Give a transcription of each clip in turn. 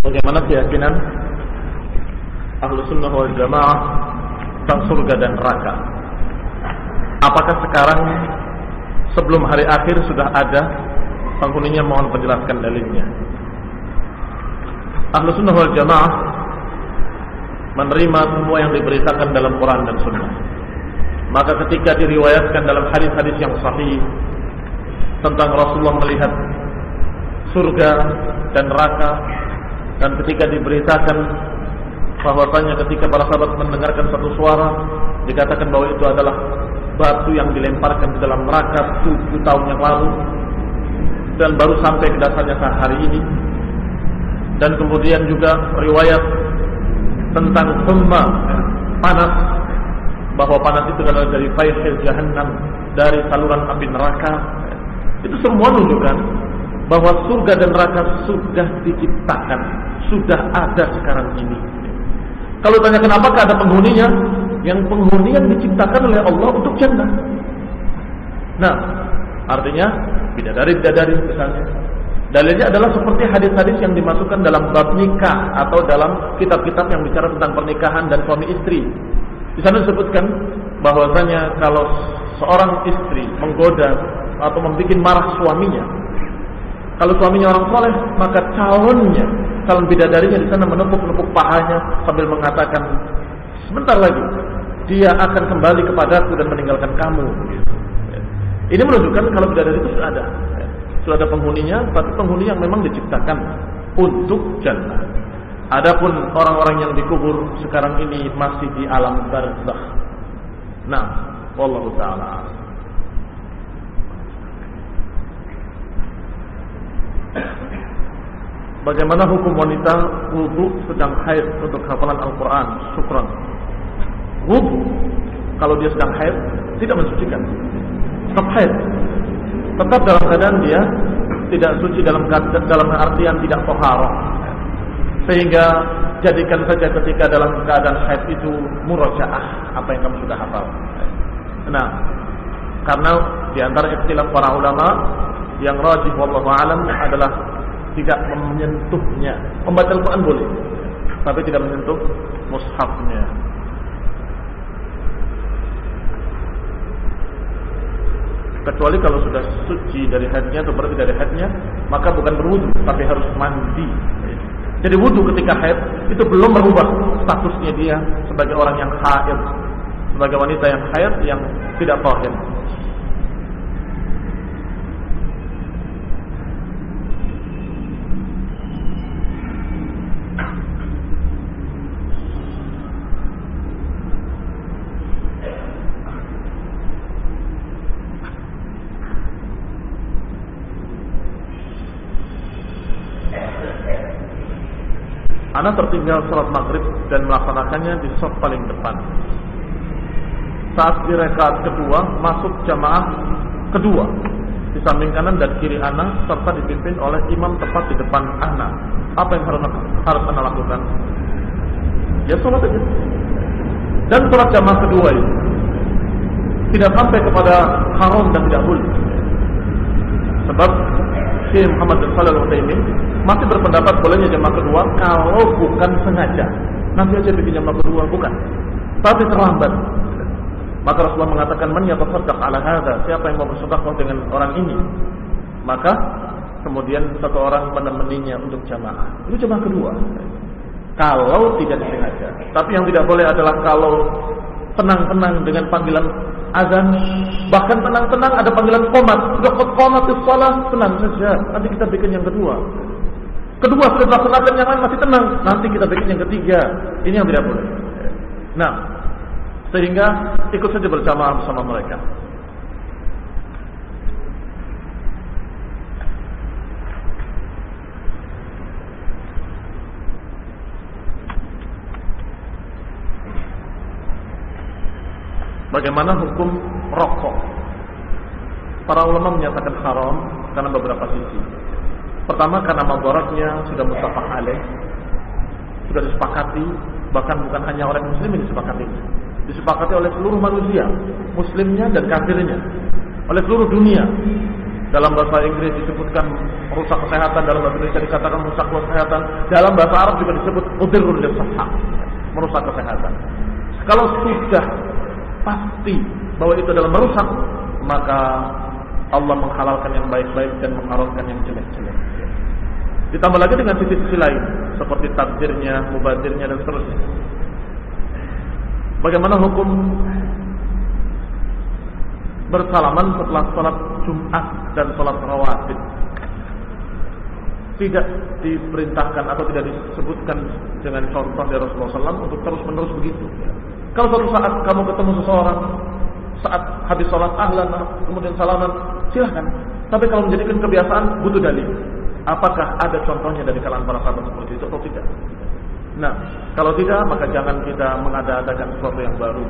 Bagaimana keyakinan Ahlus Sunnah wal Jamaah tentang surga dan neraka? Apakah sekarang sebelum hari akhir sudah ada penghuninya? Mohon penjelaskan dalilnya. Ahlus Sunnah wal Jamaah menerima semua yang diberitakan dalam Quran dan Sunnah. Maka ketika diriwayatkan dalam hadis-hadis yang sahih tentang Rasulullah melihat surga dan neraka, dan ketika diberitakan bahwasanya ketika para sahabat mendengarkan satu suara, dikatakan bahwa itu adalah batu yang dilemparkan ke dalam neraka 7 tahun yang lalu dan baru sampai ke dasarnya saat hari ini. Dan kemudian juga riwayat tentang humma, panas, bahwa panas itu adalah dari faihil jahannam, dari saluran api neraka. Itu semua menunjukkan bahwa surga dan neraka sudah diciptakan, sudah ada sekarang ini. Kalau tanya kenapa ada penghuninya? Yang penghuni yang diciptakan oleh Allah untuk jannah. Nah, artinya bidadari-bidadari misalnya. Dalilnya adalah seperti hadis-hadis yang dimasukkan dalam bab nikah atau dalam kitab-kitab yang bicara tentang pernikahan dan suami istri. Di sana disebutkan bahwasanya kalau seorang istri menggoda atau membuat marah suaminya, kalau suaminya orang soleh, maka calon bidadarinya di sana menepuk-nepuk pahanya sambil mengatakan, sebentar lagi dia akan kembali kepadaku dan meninggalkan kamu. Ini menunjukkan kalau bidadari itu sudah ada penghuninya, tapi penghuni yang memang diciptakan untuk jannah. Adapun orang-orang yang dikubur sekarang ini masih di alam barzakh. Nah, wallahu ta'ala. Bagaimana hukum wanita wudu sedang haid untuk hafalan Al-Quran? Syukran. Wudu kalau dia sedang haid tidak mensucikan, tetap haid, tetap dalam keadaan dia tidak suci dalam artian tidak taharah. Sehingga jadikan saja ketika dalam keadaan haid itu murajaah apa yang kamu sudah hafal. Nah, karena di antara ikhtilaf para ulama yang rajih wallahu alam adalah tidak menyentuhnya. Membaca Al-Quran boleh, tapi tidak menyentuh mushafnya. Kecuali kalau sudah suci dari haidnya atau bersih dari haidnya, maka bukan berwudu, tapi harus mandi. Jadi wudu ketika haid itu belum merubah statusnya dia sebagai orang yang haid, sebagai wanita yang haid yang tidak tahir. Ana tertinggal salat maghrib dan melaksanakannya di shaf paling depan. Saat di rakaat kedua masuk jamaah kedua di samping kanan dan kiri ana serta dipimpin oleh imam tepat di depan ana. Apa yang harus ana lakukan? Ya salat aja. Dan salat jamaah kedua itu tidak sampai kepada haram dan tidak boleh. Sebab Syekh Muhammad bin Shalih Al-Utsaimin masih berpendapat bolehnya jamaah kedua kalau bukan sengaja. Nanti aja bikin jamaah kedua, bukan, tapi terlambat. Maka Rasulullah mengatakan, man yatasaddaq ala hadza, siapa yang mau bersedekah dengan orang ini, maka kemudian satu orang menemaninya untuk jamaah. Itu jamaah kedua kalau tidak disengaja. Tapi yang tidak boleh adalah kalau tenang-tenang dengan panggilan azan, bahkan tenang-tenang ada panggilan qomat, sudah qomatis shalah, tenang saja, nanti kita bikin yang kedua. Kedua sudah dilaksanakan, yang lain masih tenang, nanti kita bikin yang ketiga. Ini yang tidak boleh. Nah, sehingga ikut saja bersama mereka. Bagaimana hukum rokok? Para ulama menyatakan haram karena beberapa sisi. Pertama, karena madaratnya sudah muttafaq alaih, sudah disepakati, bahkan bukan hanya orang muslim yang disepakati oleh seluruh manusia, muslimnya dan kafirnya, oleh seluruh dunia. Dalam bahasa Inggris disebutkan merusak kesehatan, dalam bahasa Indonesia dikatakan merusak kesehatan, dalam bahasa Arab juga disebut mudirrun lis-shahhah, merusak kesehatan. Kalau sudah pasti bahwa itu adalah merusak, maka Allah menghalalkan yang baik-baik dan mengharamkan yang jelek-jelek. Ditambah lagi dengan sisi-sisi lain seperti takdirnya, mubadirnya dan seterusnya. Bagaimana hukum bersalaman setelah sholat Jumat dan sholat rawatib? Tidak diperintahkan atau tidak disebutkan dengan contoh dari Rasulullah SAW untuk terus-menerus begitu. Kalau suatu saat kamu ketemu seseorang saat habis sholat ahlan kemudian salaman, silahkan. Tapi kalau menjadikan kebiasaan, butuh dalil. Apakah ada contohnya dari kalangan para sahabat seperti itu atau tidak? Nah, kalau tidak, maka jangan kita mengada-adakan sesuatu yang baru.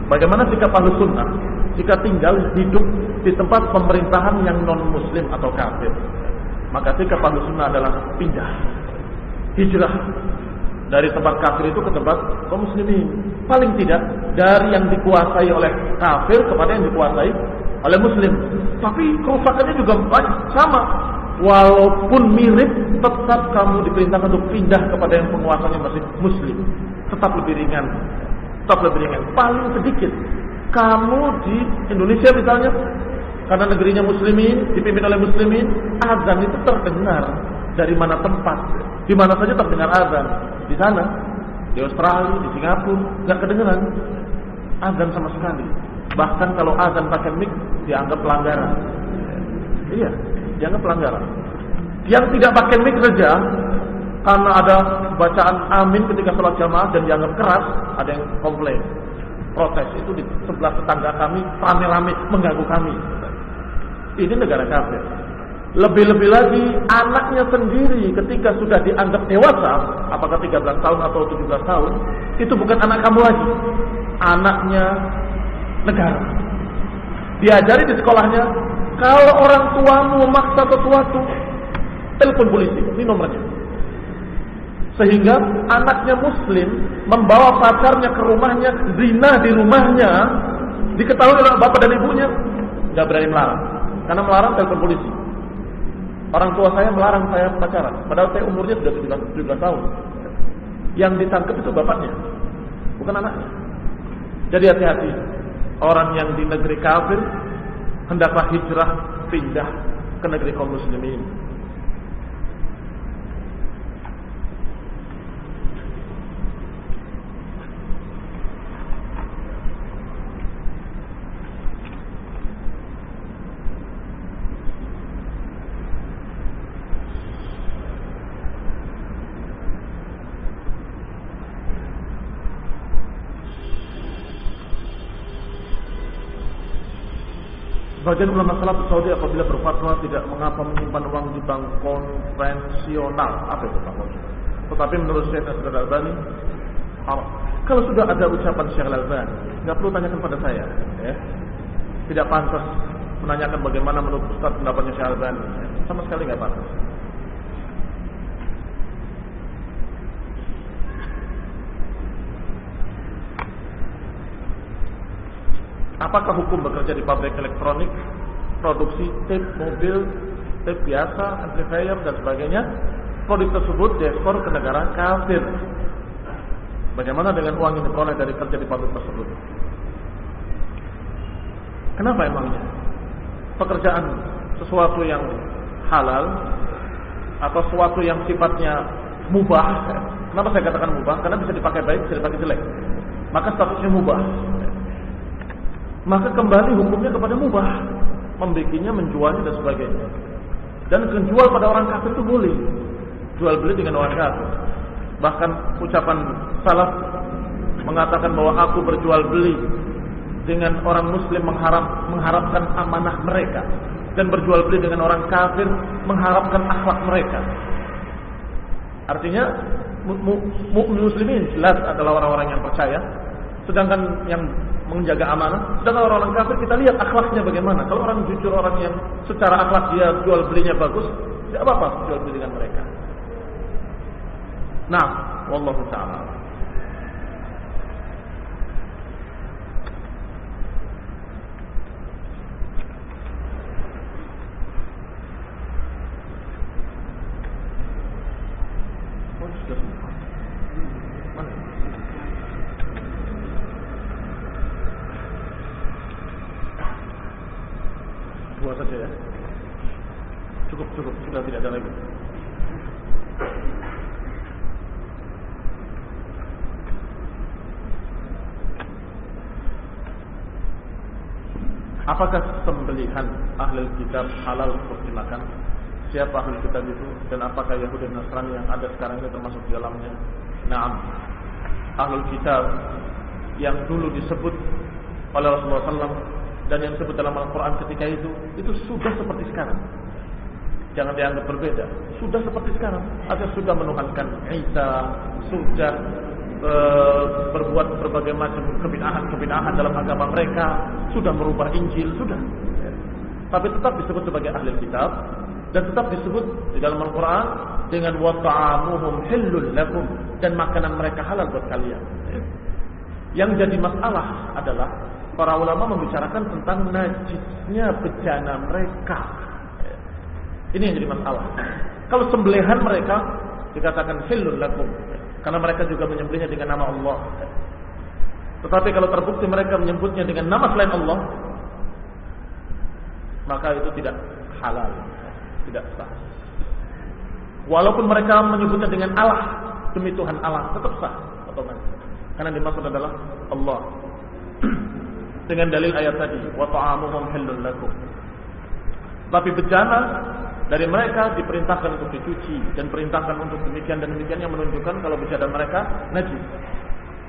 Bagaimana sikap Ahlus Sunnah jika tinggal hidup di tempat pemerintahan yang non-muslim atau kafir? Maka sikap Ahlus Sunnah adalah pindah, hijrah dari tempat kafir itu ke tempat kaum muslimin. Paling tidak dari yang dikuasai oleh kafir kepada yang dikuasai oleh muslim. Tapi kerusakannya juga banyak, sama. Walaupun mirip, tetap kamu diperintahkan untuk pindah kepada yang penguasanya masih muslim. Tetap lebih ringan. Tetap lebih ringan. Paling sedikit kamu di Indonesia misalnya, karena negerinya muslimin, dipimpin oleh muslimin, azan itu terdengar dari mana tempat, di mana saja terdengar azan. Di sana, di Australia, di Singapura, nggak kedengeran azan sama sekali. Bahkan kalau azan pakai mic dianggap pelanggaran. Iya, dianggap pelanggaran. Yang tidak pakai mic saja, karena ada bacaan amin ketika sholat jamaah dan dianggap keras, ada yang komplain, protes. Itu di sebelah tetangga kami rame-rame mengganggu kami. Ini negara kafir. Lebih-lebih lagi anaknya sendiri ketika sudah dianggap dewasa, apakah 13 tahun atau 17 tahun, itu bukan anak kamu lagi, anaknya negara. Diajari di sekolahnya, kalau orang tuamu memaksa sesuatu, telepon polisi, ini nomornya. Sehingga anaknya muslim membawa pacarnya ke rumahnya, zina di rumahnya, diketahui oleh bapak dan ibunya, nggak berani melarang, karena melarang telepon polisi. Orang tua saya melarang saya pacaran, padahal saya umurnya sudah 17 tahun. Yang ditangkap itu bapaknya, bukan anaknya. Jadi hati-hati, orang yang di negeri kafir hendaklah hijrah, pindah ke negeri kaum muslimin. Sebagian ulama salaf Saudi apabila berfatwa tidak mengapa menyimpan uang di bank konvensional, apa itu Pak? Tetapi menurut Syekh Al-Albani, kalau sudah ada ucapan Syekh Al-Albani, nggak perlu tanyakan pada saya, ya. Tidak pantas menanyakan bagaimana menurut Ustaz pendapatnya Syekh Al-Albani, sama sekali nggak pantas. Apakah hukum bekerja di pabrik elektronik, produksi tape mobil, tape biasa, amplifier dan sebagainya? Produk tersebut diekspor ke negara kafir. Bagaimana dengan uang yang diperoleh dari kerja di pabrik tersebut? Kenapa emangnya? Pekerjaan sesuatu yang halal atau sesuatu yang sifatnya mubah. Kenapa saya katakan mubah? Karena bisa dipakai baik, bisa dipakai jelek. Maka statusnya mubah. Maka kembali hukumnya kepada mubah, membikinnya, menjualnya dan sebagainya. Dan menjual pada orang kafir itu boleh, jual beli dengan orang kafir. Bahkan ucapan salaf mengatakan bahwa aku berjual beli dengan orang muslim mengharapkan amanah mereka, dan berjual beli dengan orang kafir mengharapkan akhlak mereka. Artinya muslimin jelas adalah orang-orang yang percaya, sedangkan yang menjaga amanah. Sedangkan orang-orang kafir kita lihat akhlaknya bagaimana. Kalau orang jujur, orang yang secara akhlak dia jual belinya bagus, tidak apa-apa jual beli dengan mereka. Nah, wallahu ta'ala. Sudah semua. Mana? Dua saja ya. Cukup, sudah tidak ada lagi. Apakah sembelihan ahlul kitab halal untuk dimakan? Siapa ahlul kitab itu? Dan apakah Yahudi dan Nasrani yang ada sekarang ini termasuk di dalamnya? Naam. Ahlul kitab yang dulu disebut oleh Rasulullah SAW dan yang disebut dalam Al-Quran ketika itu sudah seperti sekarang. Jangan dianggap berbeda. Sudah seperti sekarang. Ada sudah menuhankan Isa, sudah berbuat berbagai macam kebid'ahan dalam agama mereka, sudah merubah Injil, sudah. Tapi tetap disebut sebagai ahli kitab dan tetap disebut di dalam Al-Quran dengan wa ta'amuhum hillul lakum, dan makanan mereka halal buat kalian. Yang jadi masalah adalah para ulama membicarakan tentang najisnya bejana mereka. Ini yang jadi masalah. Kalau sembelihan mereka dikatakan hillul lakum, karena mereka juga menyembelihnya dengan nama Allah. Tetapi kalau terbukti mereka menyebutnya dengan nama selain Allah, maka itu tidak halal, tidak sah. Walaupun mereka menyebutnya dengan Allah, demi Tuhan Allah, tetap sah otomatis. Karena dimaksud adalah Allah. Dengan dalil ayat tadi, wa ta'amuhum hillul lakum. Tapi bejana dari mereka diperintahkan untuk dicuci dan perintahkan untuk demikian dan demikian, yang menunjukkan kalau bejana mereka najis.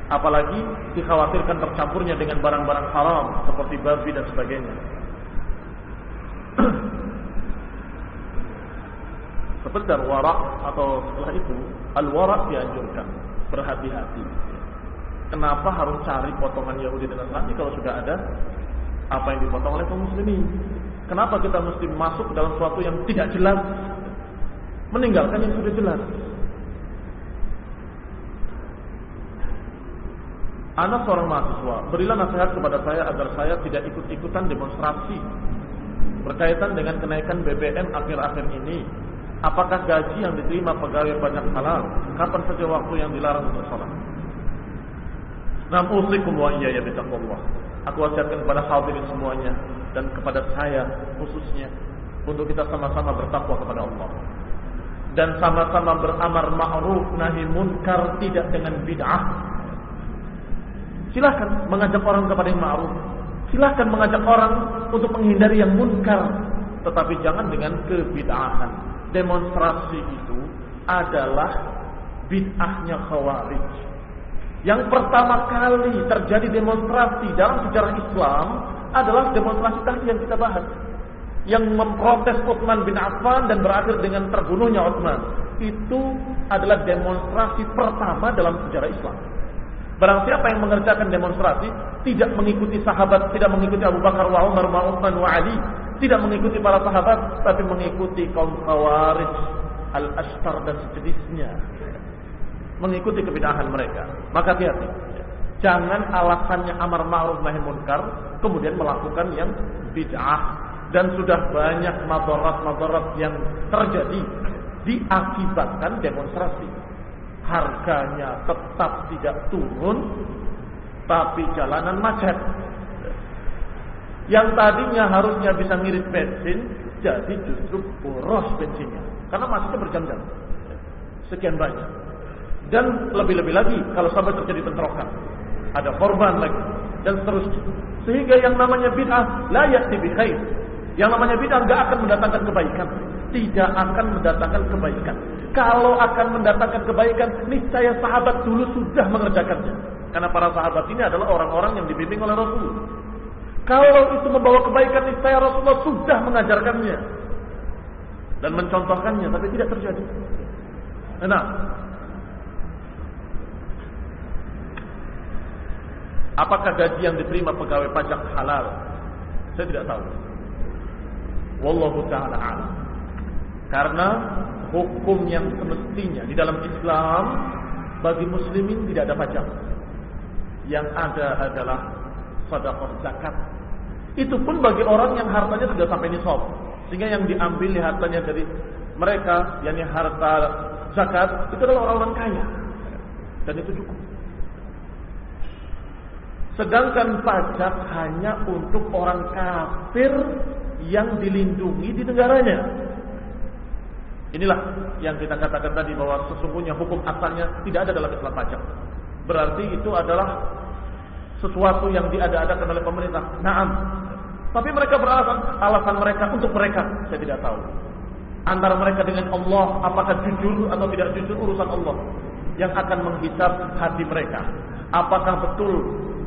Apalagi dikhawatirkan tercampurnya dengan barang-barang haram seperti babi dan sebagainya. Seperti al-wara' atau setelah itu al-wara' dianjurkan, berhati-hati. Kenapa harus cari potongan Yahudi dan Nasrani kalau sudah ada apa yang dipotong oleh kaum muslimin? Kenapa kita mesti masuk dalam sesuatu yang tidak jelas, meninggalkan yang sudah jelas? Anak seorang mahasiswa, berilah nasihat kepada saya agar saya tidak ikut-ikutan demonstrasi berkaitan dengan kenaikan BBM akhir-akhir ini. Apakah gaji yang diterima pegawai pajak halal? Kapan saja waktu yang dilarang untuk sholat? Na'usikum wa iyaya bitaqwallah. Aku wasiatkan kepada hadirin semuanya dan kepada saya khususnya untuk kita sama-sama bertakwa kepada Allah dan sama-sama beramar ma'ruf nahi munkar, tidak dengan bid'ah. Silakan mengajak orang kepada yang ma'ruf, silakan mengajak orang untuk menghindari yang munkar, tetapi jangan dengan kebid'ahan. Demonstrasi itu adalah bid'ahnya Khawarij. Yang pertama kali terjadi demonstrasi dalam sejarah Islam adalah demonstrasi tadi yang kita bahas, yang memprotes Utsman bin Affan dan berakhir dengan terbunuhnya Utsman. Itu adalah demonstrasi pertama dalam sejarah Islam. Barang siapa yang mengerjakan demonstrasi tidak mengikuti sahabat, tidak mengikuti Abu Bakar wa Umar wa Utsman wa Ali, tidak mengikuti para sahabat, tapi mengikuti kaum Khawarij, Al-Ashtar dan sejenisnya, mengikuti kebid'ahan mereka, maka hati-hati. Jangan alasannya amar ma'ruf nahi munkar kemudian melakukan yang bid'ah. Dan sudah banyak madarat-madarat yang terjadi diakibatkan demonstrasi. Harganya tetap tidak turun, tapi jalanan macet. Yang tadinya harusnya bisa ngirit bensin, jadi justru boros bensinnya, karena macetnya berjam-jam. Sekian banyak. Dan lebih-lebih lagi kalau sampai terjadi bentrokan, ada korban lagi dan seterusnya. Sehingga yang namanya bid'ah la ya'ti bi khair. Yang namanya bid'ah enggak akan mendatangkan kebaikan, tidak akan mendatangkan kebaikan. Kalau akan mendatangkan kebaikan, niscaya sahabat dulu sudah mengerjakannya. Karena para sahabat ini adalah orang-orang yang dibimbing oleh Rasul. Kalau itu membawa kebaikan, niscaya Rasulullah sudah mengajarkannya dan mencontohkannya, tapi tidak terjadi. Nah, apakah gaji yang diterima pegawai pajak halal? Saya tidak tahu. Wallahu ta'ala a'lam. Karena hukum yang semestinya di dalam Islam bagi muslimin tidak ada pajak. Yang ada adalah sedekah zakat. Itu pun bagi orang yang hartanya sudah sampai nisab, sehingga yang diambil hartanya dari mereka, yakni harta zakat itu adalah orang-orang kaya. Dan itu cukup. Sedangkan pajak hanya untuk orang kafir yang dilindungi di negaranya. Inilah yang kita katakan tadi bahwa sesungguhnya hukum asalnya tidak ada dalam Islam pajak. Berarti itu adalah sesuatu yang diada-adakan oleh pemerintah. Naam. Tapi mereka alasan mereka untuk mereka, saya tidak tahu. Antara mereka dengan Allah, apakah jujur atau tidak jujur urusan Allah yang akan menghisab hati mereka. Apakah betul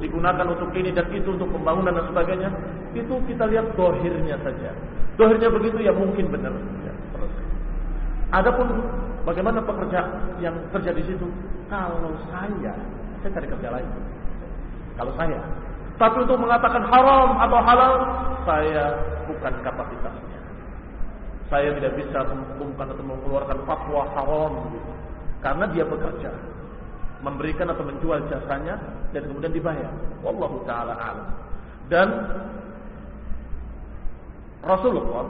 digunakan untuk ini dan itu, untuk pembangunan dan sebagainya, itu kita lihat dohirnya saja. Dohirnya begitu ya mungkin benar. Ya, terus. Adapun bagaimana pekerja yang kerja di situ? Kalau saya cari kerja lain. Kalau saya, tapi untuk mengatakan haram atau halal, saya bukan kapasitasnya. Saya tidak bisa menghukumkan atau mengeluarkan fatwa haram gitu. Karena dia bekerja, memberikan atau menjual jasanya dan kemudian dibayar. Wallahu taala alam. Dan Rasulullah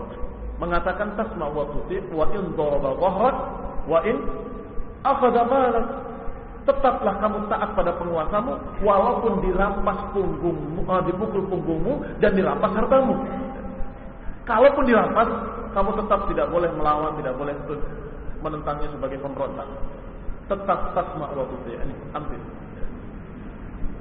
mengatakan tasma' wa tuti' wa in daraba dhahrak wa in akhadha malak. Tetaplah kamu taat pada penguasamu walaupun dirampas punggungmu, dipukul punggungmu dan dirampas hartamu. Kalaupun dirampas, kamu tetap tidak boleh melawan, tidak boleh menentangnya sebagai pemberontak. Tetap tasma' wa tuti', ambil.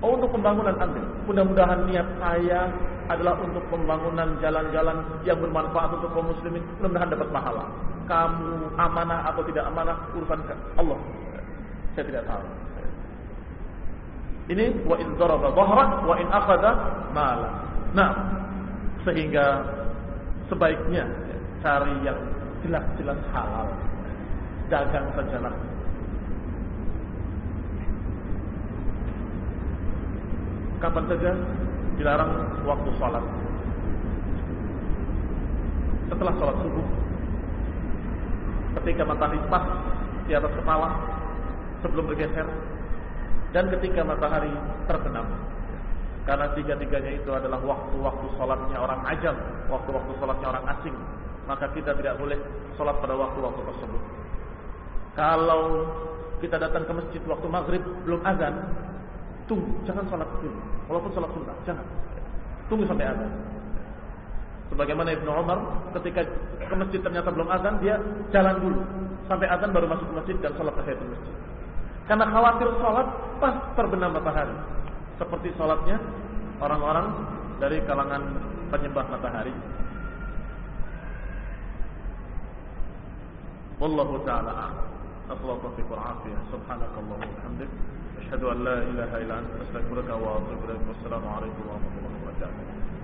Untuk pembangunan ambil. Mudah-mudahan niat saya adalah untuk pembangunan jalan-jalan yang bermanfaat untuk kaum muslimin. Mudah-mudahan dapat pahala. Kamu amanah atau tidak amanah urusan Allah. Saya tidak tahu. Ini wa in daraba dhahrak wa in akhadha mala. Nah, sehingga sebaiknya cari yang jelas-jelas halal. Dagang sajalah. Kapan saja dilarang waktu salat. Setelah salat subuh, ketika matahari pas di atas kepala sebelum bergeser, dan ketika matahari terbenam. Karena tiga-tiganya itu adalah waktu-waktu salatnya orang ajam, waktu-waktu salatnya orang asing. Maka kita tidak boleh salat pada waktu-waktu tersebut. Kalau kita datang ke masjid waktu maghrib belum azan, tunggu, jangan salat dulu. Walaupun salat sunnah, jangan. Tunggu sampai azan. Sebagaimana Ibnu Umar ketika ke masjid ternyata belum azan, dia jalan dulu sampai azan baru masuk ke masjid dan salat tahiyatul masjid. Karena khawatir salat pas terbenam matahari. Seperti salatnya orang-orang dari kalangan penyembah matahari. Wallahu ta'ala a'lam. Assalamualaikum warahmatullahi wabarakatuh. Subhanakallahumma wa bihamdik, asyhadu an la ilaha illa anta, astaghfiruka wa atubu ilaik. Wassalamu alaikum warahmatullahi wabarakatuh.